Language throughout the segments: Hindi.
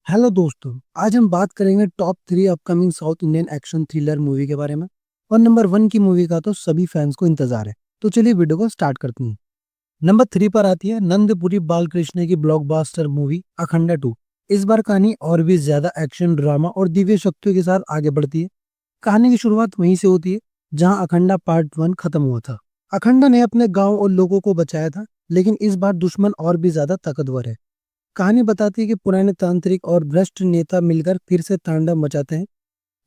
हेलो दोस्तों। आज हम बात करेंगे top 3 upcoming south Indian action thriller movie के बारे में। और नंबर 1 की मूवी का तो सभी फैंस को इंतजार है। तो चलिए वीडियो को स्टार्ट करते हैं। नंबर 3 पर आती है नंदपुरी बालकृष्ण की ब्लॉकबस्टर मूवी अखंडा 2। इस बार कहानी और भी ज्यादा एक्शन ड्रामा और दिव्य शक्तियों के साथ आगे बढ़ती है। कहानी की शुरुआत वहीं से होती है जहां अखंडा पार्ट 1 खत्म हुआ था। अखंडा ने अपने गांव और लोगों को बचाया था, लेकिन इस बार दुश्मन और भी ज्यादा ताकतवर है। कहानी बताती है कि पुराने तांत्रिक और भ्रष्ट नेता मिलकर फिर से तांडव मचाते हैं।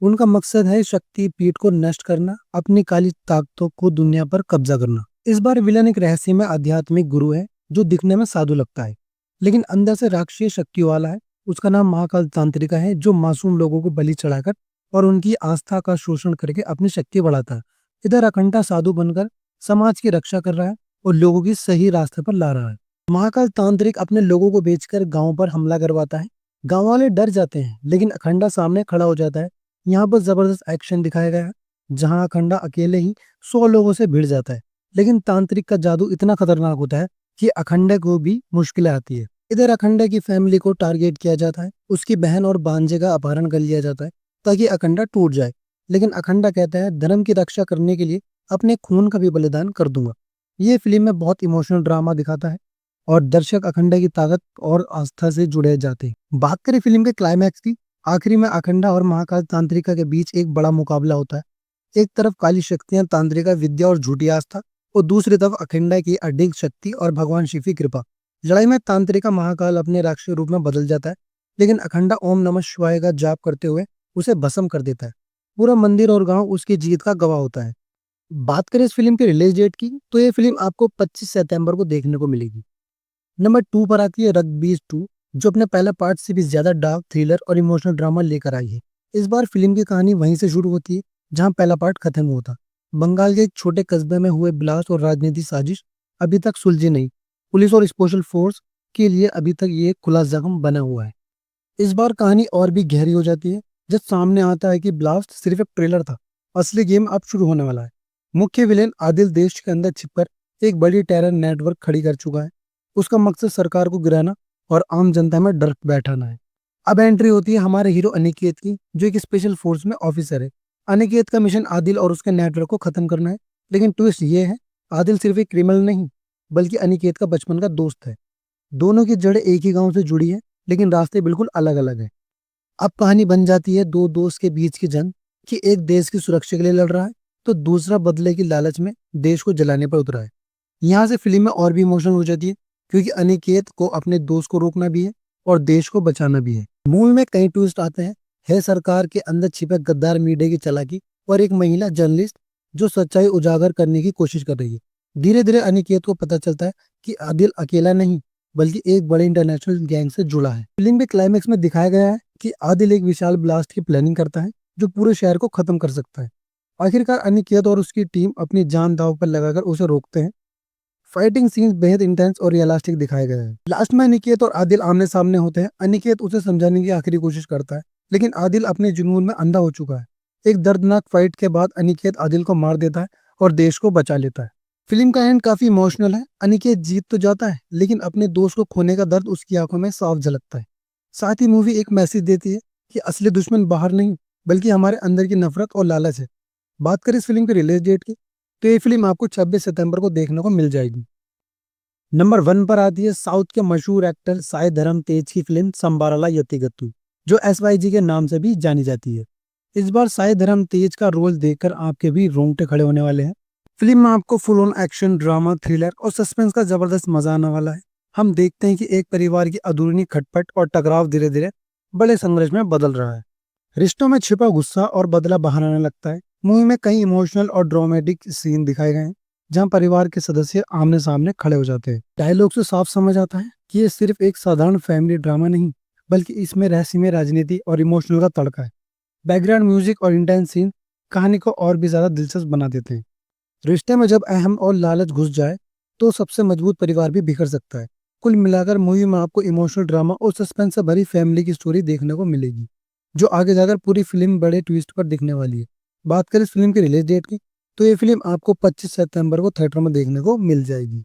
उनका मकसद है शक्ति पीठ को नष्ट करना, अपनी काली ताकतों को दुनिया पर कब्जा करना। इस बार विलन एक रहस्यमय आध्यात्मिक गुरु है जो दिखने में साधु लगता है, लेकिन अंदर से राक्षसीय शक्ति वाला है। उसका नाम महाकाल तांत्रिका है, जो मासूम लोगों को बलि चढ़ाकर और उनकी आस्था का शोषण करके अपनी शक्ति बढ़ाता है। इधर अखंडा साधु बनकर समाज की रक्षा कर रहा है और लोगों की सही रास्ते पर ला रहा है। महाकाल तांत्रिक अपने लोगों को बेचकर गांव पर हमला करवाता है। गांव वाले डर जाते हैं, लेकिन अखंडा सामने खड़ा हो जाता है। यहाँ पर जबरदस्त एक्शन दिखाया गया है, जहां अखंडा अकेले ही 100 लोगों से भिड़ जाता है। लेकिन तांत्रिक का जादू इतना खतरनाक होता है कि अखंडा को भी मुश्किलें आती है। इधर अखंडा की फैमिली को टारगेट किया जाता है। उसकी बहन और भांजे का अपहरण कर लिया जाता है ताकि अखंडा टूट जाए। लेकिन अखंडा कहता है धर्म की रक्षा करने के लिए अपने खून का भी बलिदान कर दूंगा। ये फिल्म में बहुत इमोशनल ड्रामा दिखाता है और दर्शक अखंडा की ताकत और आस्था से जुड़े जाते हैं। बात करें फिल्म के क्लाइमैक्स की, आखिरी में अखंडा और महाकाल तांत्रिका के बीच एक बड़ा मुकाबला होता है। एक तरफ काली शक्तियां, तांत्रिका विद्या और झूठी आस्था, और दूसरी तरफ अखंडा की अडिग शक्ति और भगवान शिव की कृपा। लड़ाई में तांत्रिका महाकाल अपने राक्षसी रूप में बदल जाता है, लेकिन अखंडा ओम नमः शिवाय का जाप करते हुए उसे भस्म कर देता है। पूरा मंदिर और गांव उसकी जीत का गवाह होता है। बात करें इस फिल्म के रिलीज डेट की, तो ये फिल्म आपको 25 सितंबर को देखने को मिलेगी। नंबर 2 पर आती है रग्बीज 2, जो अपने पहले पार्ट से भी ज्यादा डार्क थ्रिलर और इमोशनल ड्रामा लेकर आई है। इस बार फिल्म की कहानी वहीं से शुरू होती है जहां पहला पार्ट खत्म हुआ था। बंगाल के एक छोटे कस्बे में हुए ब्लास्ट और राजनीतिक साजिश अभी तक सुलझी नहीं। पुलिस और स्पेशल फोर्स के लिए अभी तक ये खुला जख्म बना हुआ है। इस बार कहानी और भी गहरी हो जाती है जब सामने आता है कि ब्लास्ट सिर्फ एक ट्रेलर था, असली गेम अब शुरू होने वाला है। मुख्य विलेन आदिल देश के अंदर छिपकर एक बड़ी टेरर नेटवर्क खड़ी कर चुका है। उसका मकसद सरकार को गिराना और आम जनता में डर बैठाना है। अब एंट्री होती है हमारे हीरो अनिकेत की, जो एक स्पेशल फोर्स में ऑफिसर है। अनिकेत का मिशन आदिल और उसके नेटवर्क को खत्म करना है। लेकिन ट्विस्ट ये है, आदिल सिर्फ एक क्रिमिनल नहीं, बल्कि अनिकेत का बचपन का दोस्त है। दोनों की जड़ें एक ही गांव से जुड़ी है, लेकिन रास्ते बिल्कुल अलग अलग है। अब कहानी बन जाती है दो दोस्त के बीच की जंग, कि एक देश की सुरक्षा के लिए लड़ रहा है तो दूसरा बदले की लालच में देश को जलाने पर उतरा है। यहाँ से फिल्म में और भी इमोशनल हो जाती है, क्योंकि अनिकेत को अपने दोस्त को रोकना भी है और देश को बचाना भी है। मूवी में कई ट्विस्ट आते हैं। है सरकार के अंदर छिपे गद्दार मीडिया की चालाकी और एक महिला जर्नलिस्ट जो सच्चाई उजागर करने की कोशिश कर रही है। धीरे धीरे अनिकेत को पता चलता है कि आदिल अकेला नहीं, बल्कि एक बड़े इंटरनेशनल गैंग से जुड़ा है। फिल्म के क्लाइमेक्स में दिखाया गया है कि आदिल एक विशाल ब्लास्ट की प्लानिंग करता है जो पूरे शहर को खत्म कर सकता है। आखिरकार अनिकेत और उसकी टीम अपनी जान दांव पर लगाकर उसे रोकते हैं। फाइटिंग सीन्स बेहद इंटेंस और रियलिस्टिक दिखाए गए हैं। लास्ट में अनिकेत और आदिल आमने सामने होते हैं। अनिकेत उसे समझाने की आखिरी कोशिश करता है, लेकिन आदिल अपने जुनून में अंधा हो चुका है। एक दर्दनाक फाइट के बाद अनिकेत आदिल को मार देता है और देश को बचा लेता है। फिल्म का एंड काफी इमोशनल है। अनिकेत जीत तो जाता है, लेकिन अपने दोस्त को खोने का दर्द उसकी आंखों में साफ झलकता है। साथ ही मूवी एक मैसेज देती है कि असली दुश्मन बाहर नहीं, बल्कि हमारे अंदर की नफरत और लालच है। बात करें इस फिल्म की रिलीज डेट की, तो ये फिल्म आपको 26 सितंबर को देखने को मिल जाएगी। नंबर 1 पर आती है साउथ के मशहूर एक्टर साई धर्म तेज की फिल्म संबाराला यतिगत्तु, जो SYG के नाम से भी जानी जाती है। इस बार साई धर्म तेज का रोल देखकर आपके भी रोंगटे खड़े होने वाले हैं। फिल्म में आपको full on action, drama, thriller और सस्पेंस का जबरदस्त मजा आने वाला है। हम देखते हैं कि एक परिवार की अधूरी खटपट और टकराव धीरे धीरे बड़े संघर्ष में बदल रहा है। रिश्तों में छिपा गुस्सा और बदला बाहर आने लगता है। मूवी में कई इमोशनल और ड्रामेटिक सीन दिखाए गए हैं, जहां परिवार के सदस्य आमने सामने खड़े हो जाते हैं। डायलॉग से साफ समझ आता है कि ये सिर्फ एक साधारण फैमिली ड्रामा नहीं, बल्कि इसमें रहस्यमय राजनीति और इमोशनल का तड़का है। बैकग्राउंड म्यूजिक और इंटेंस सीन कहानी को और भी ज्यादा दिलचस्प बना देते हैं। रिश्ते में जब अहम और लालच घुस जाए, तो सबसे मजबूत परिवार भी बिखर सकता है। कुल मिलाकर मूवी में आपको इमोशनल ड्रामा और सस्पेंस से भरी फैमिली की स्टोरी देखने को मिलेगी, जो आगे जाकर पूरी फिल्म बड़े ट्विस्ट पर दिखने वाली है। बात करें इस फिल्म की रिलीज डेट की, तो ये फिल्म आपको 25 सितंबर को थिएटर में देखने को मिल जाएगी।